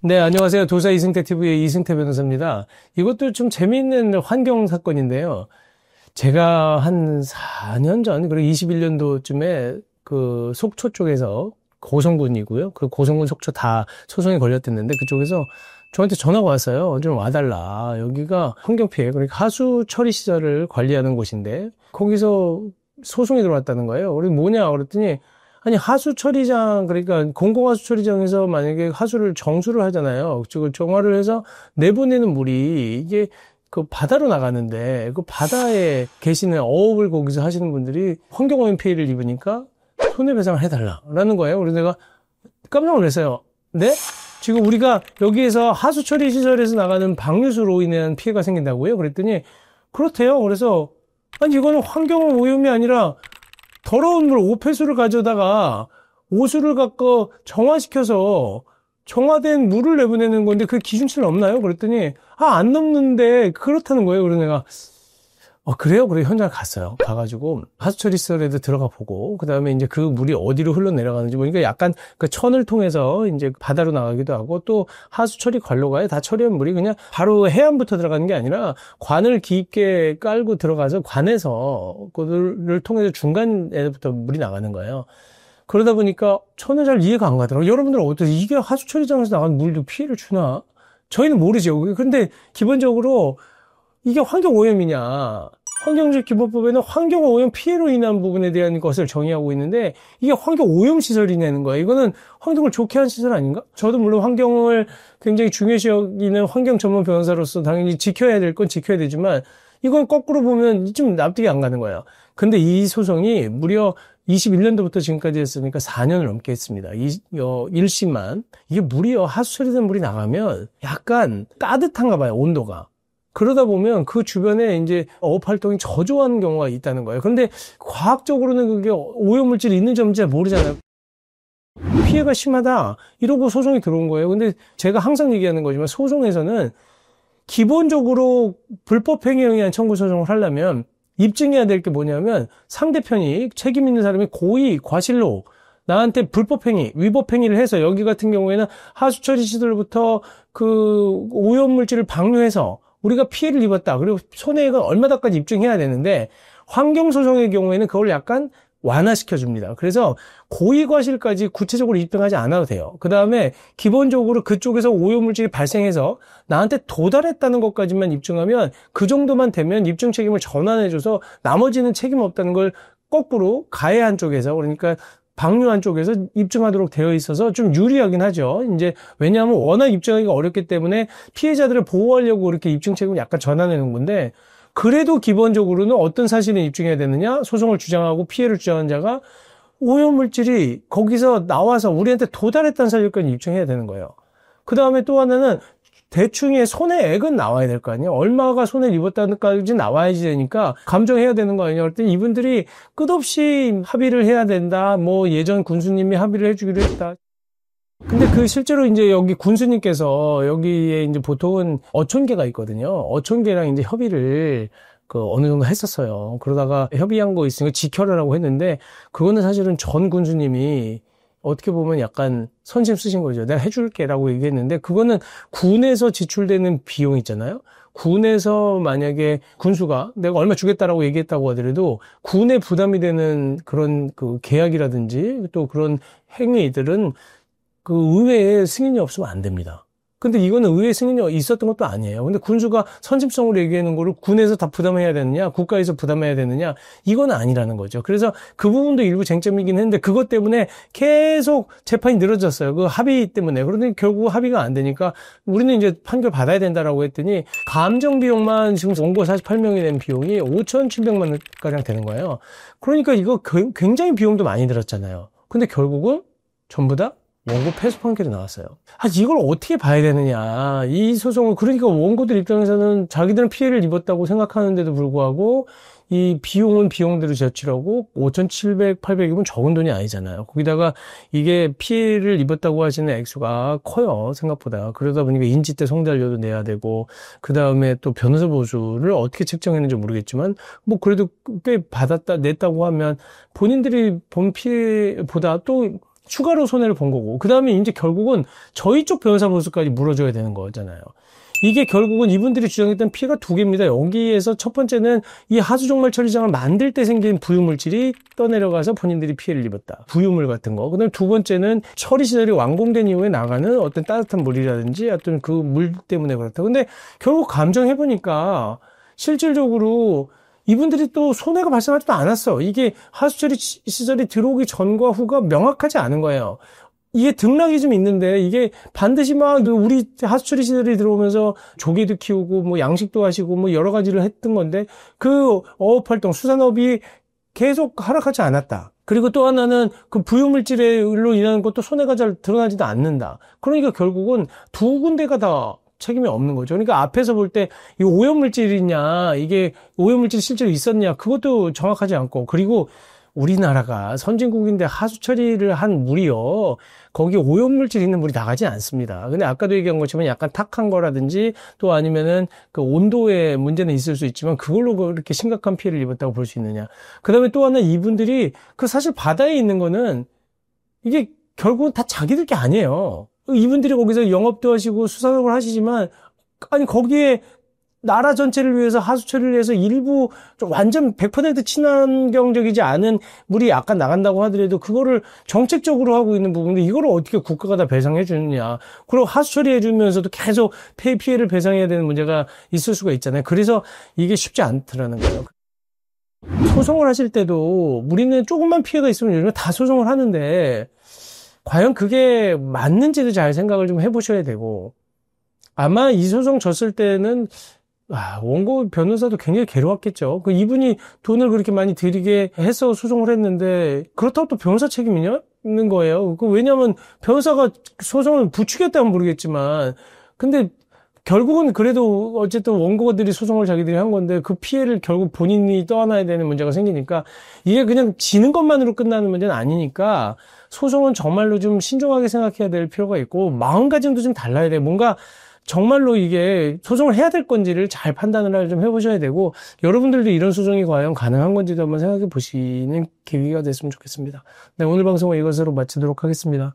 네, 안녕하세요. 도사 이승태 TV의 이승태 변호사입니다. 이것도 좀 재미있는 환경 사건인데요. 제가 한 4년 전, 그리고 21년도쯤에 그 속초 쪽에서 고성군이고요. 그 고성군 속초 다 소송이 걸렸댔는데 그쪽에서 저한테 전화가 왔어요. 좀 와달라. 여기가 환경피해, 그러니까 하수 처리 시설을 관리하는 곳인데 거기서 소송이 들어왔다는 거예요. 우리 뭐냐 그랬더니 아니 하수 처리장, 그러니까 공공하수 처리장에서 만약에 하수를 정수를 하잖아요. 즉 정화를 해서 내보내는 물이 이게 그 바다로 나가는데 그 바다에 계시는 어업을 거기서 하시는 분들이 환경오염 피해를 입으니까 손해배상을 해달라라는 거예요. 그래서 내가 깜짝 놀랐어요. 네? 지금 우리가 여기에서 하수 처리 시설에서 나가는 방류수로 인한 피해가 생긴다고요? 그랬더니 그렇대요. 그래서 아니 이거는 환경오염이 아니라 더러운 물 오폐수를 가져다가 오수를 갖고 정화시켜서 정화된 물을 내보내는 건데 그 기준치는 없나요? 그랬더니 안 넘는데 그렇다는 거예요. 그래서 내가 그래요? 그래 현장을 갔어요. 가가지고 하수처리 시설에도 들어가 보고 그 다음에 이제 그 물이 어디로 흘러내려가는지 보니까 약간 그 천을 통해서 이제 바다로 나가기도 하고 또 하수처리 관로가에 다 처리한 물이 그냥 바로 해안부터 들어가는 게 아니라 관을 깊게 깔고 들어가서 관에서 그를 통해서 중간에부터 물이 나가는 거예요. 그러다 보니까 저는 잘 이해가 안 가더라고요. 여러분들은 어떠세요? 이게 하수처리장에서 나간 물도 피해를 주나? 저희는 모르죠. 근데 기본적으로 이게 환경오염이냐? 환경주기본법에는 환경오염 피해로 인한 부분에 대한 것을 정의하고 있는데 이게 환경오염 시설이냐는 거예요. 이거는 환경을 좋게 한 시설 아닌가? 저도 물론 환경을 굉장히 중요시 여기는 환경 전문 변호사로서 당연히 지켜야 될 건 지켜야 되지만 이건 거꾸로 보면 좀 납득이 안 가는 거예요. 근데 이 소송이 무려 21년도부터 지금까지 했으니까 4년을 넘게 했습니다. 1심만. 이게 물이요. 하수처리된 물이 나가면 약간 따뜻한가 봐요. 온도가. 그러다 보면 그 주변에 이제 어업 활동이 저조한 경우가 있다는 거예요. 그런데 과학적으로는 그게 오염물질이 있는지 없는지 모르잖아요. 피해가 심하다 이러고 소송이 들어온 거예요. 근데 제가 항상 얘기하는 거지만 소송에서는 기본적으로 불법행위에 의한 청구 소송을 하려면 입증해야 될 게 뭐냐면 상대편이 책임 있는 사람이 고의 과실로 나한테 불법행위, 위법행위를 해서 여기 같은 경우에는 하수처리 시설부터 그 오염물질을 방류해서 우리가 피해를 입었다. 그리고 손해액은 얼마다까지 입증해야 되는데 환경소송의 경우에는 그걸 약간 완화시켜줍니다. 그래서 고의과실까지 구체적으로 입증하지 않아도 돼요. 그 다음에 기본적으로 그쪽에서 오염물질이 발생해서 나한테 도달했다는 것까지만 입증하면 그 정도만 되면 입증 책임을 전환해줘서 나머지는 책임 없다는 걸 거꾸로 가해한 쪽에서, 그러니까 방류한 쪽에서 입증하도록 되어 있어서 좀 유리하긴 하죠. 이제 왜냐하면 워낙 입증하기가 어렵기 때문에 피해자들을 보호하려고 그렇게 입증 책임을 약간 전환해 놓은 건데, 그래도 기본적으로는 어떤 사실을 입증해야 되느냐? 소송을 주장하고 피해를 주장한 자가 오염물질이 거기서 나와서 우리한테 도달했다는 사실까지 입증해야 되는 거예요. 그 다음에 또 하나는 대충의 손해액은 나와야 될 거 아니에요. 얼마가 손해를 입었다는까지 나와야지 되니까 감정해야 되는 거 아니냐 그랬더니 이분들이 끝없이 합의를 해야 된다. 뭐 예전 군수님이 합의를 해주기로 했다. 근데 그 실제로 이제 여기 군수님께서 여기에 이제 보통은 어촌계가 있거든요. 어촌계랑 이제 협의를 어느 정도 했었어요. 그러다가 협의한 거 있으니까 지켜라라고 했는데 그거는 사실은 전 군수님이 어떻게 보면 약간 선심 쓰신 거죠. 내가 해줄게라고 얘기했는데 그거는 군에서 지출되는 비용 있잖아요. 군에서 만약에 군수가 내가 얼마 주겠다라고 얘기했다고 하더라도 군에 부담이 되는 그런 그 계약이라든지 또 그런 행위들은 그 의회에 승인이 없으면 안 됩니다. 근데 이거는 의회 승인이 있었던 것도 아니에요. 근데 군수가 선심성으로 얘기하는 거를 군에서 다 부담해야 되느냐, 국가에서 부담해야 되느냐, 이건 아니라는 거죠. 그래서 그 부분도 일부 쟁점이긴 했는데 그것 때문에 계속 재판이 늘어졌어요. 그 합의 때문에. 그런데 결국 합의가 안 되니까 우리는 이제 판결 받아야 된다라고 했더니 감정 비용만 지금 원고 48명이 낸 비용이 5,700만 원가량 되는 거예요. 그러니까 이거 굉장히 비용도 많이 들었잖아요. 근데 결국은 전부 다 원고 패소 판결이 나왔어요. 이걸 어떻게 봐야 되느냐. 이 소송을, 그러니까 원고들 입장에서는 자기들은 피해를 입었다고 생각하는데도 불구하고 이 비용은 비용대로 제출하고 5,700, 800이면 적은 돈이 아니잖아요. 거기다가 이게 피해를 입었다고 하시는 액수가 커요, 생각보다. 그러다 보니까 인지대 성달료도 내야 되고, 그 다음에 또 변호사 보수를 어떻게 책정했는지 모르겠지만, 뭐 그래도 꽤 냈다고 하면 본인들이 본 피해보다 또 추가로 손해를 본 거고, 그 다음에 이제 결국은 저희 쪽 변호사 보수까지 물어줘야 되는 거잖아요. 이게 결국은 이분들이 주장했던 피해가 두 개입니다. 여기에서 첫 번째는 이 하수종말 처리장을 만들 때 생긴 부유물질이 떠내려가서 본인들이 피해를 입었다. 부유물 같은 거. 그다음 두 번째는 처리 시설이 완공된 이후에 나가는 어떤 따뜻한 물이라든지 어떤 그 물 때문에 그렇다. 근데 결국 감정해보니까 실질적으로 이분들이 또 손해가 발생하지도 않았어. 이게 하수처리 시설이 들어오기 전과 후가 명확하지 않은 거예요. 이게 등락이 좀 있는데, 이게 반드시 막 우리 하수처리 시설이 들어오면서 조개도 키우고 뭐 양식도 하시고 뭐 여러 가지를 했던 건데, 그 어업활동, 수산업이 계속 하락하지 않았다. 그리고 또 하나는 그 부유물질로 인한 것도 손해가 잘 드러나지도 않는다. 그러니까 결국은 두 군데가 다 책임이 없는 거죠. 그러니까 앞에서 볼 때 이 오염물질이냐, 이게 오염물질이 실제로 있었냐, 그것도 정확하지 않고, 그리고 우리나라가 선진국인데 하수 처리를 한 물이요, 거기 오염물질 있는 물이 나가지 않습니다. 근데 아까도 얘기한 것처럼 약간 탁한 거라든지 또 아니면은 그 온도에 문제는 있을 수 있지만 그걸로 그렇게 심각한 피해를 입었다고 볼 수 있느냐. 그 다음에 또 하나, 이분들이 그 사실 바다에 있는 거는 이게 결국은 다 자기들 게 아니에요. 이분들이 거기서 영업도 하시고 수산업을 하시지만, 아니 거기에 나라 전체를 위해서 하수 처리를 해서 일부 좀 완전 100% 친환경적이지 않은 물이 약간 나간다고 하더라도 그거를 정책적으로 하고 있는 부분인데, 이거를 어떻게 국가가 다 배상해 주느냐. 그리고 하수 처리해 주면서도 계속 피해를 배상해야 되는 문제가 있을 수가 있잖아요. 그래서 이게 쉽지 않더라는 거예요. 소송을 하실 때도 우리는 조금만 피해가 있으면 요즘에 다 소송을 하는데, 과연 그게 맞는지도 잘 생각을 좀 해보셔야 되고, 아마 이 소송 졌을 때는 원고 변호사도 굉장히 괴로웠겠죠. 그 이분이 돈을 그렇게 많이 들이게 해서 소송을 했는데, 그렇다고 또 변호사 책임이 있는 거예요. 왜냐하면 변호사가 소송을 부추겼다면 모르겠지만, 근데 결국은 그래도 어쨌든 원고들이 소송을 자기들이 한 건데, 그 피해를 결국 본인이 떠안아야 되는 문제가 생기니까, 이게 그냥 지는 것만으로 끝나는 문제는 아니니까, 소송은 정말로 좀 신중하게 생각해야 될 필요가 있고, 마음가짐도 좀 달라야 돼. 뭔가 정말로 이게 소송을 해야 될 건지를 잘 판단을 좀 해보셔야 되고, 여러분들도 이런 소송이 과연 가능한 건지도 한번 생각해 보시는 계기가 됐으면 좋겠습니다. 네, 오늘 방송은 이것으로 마치도록 하겠습니다.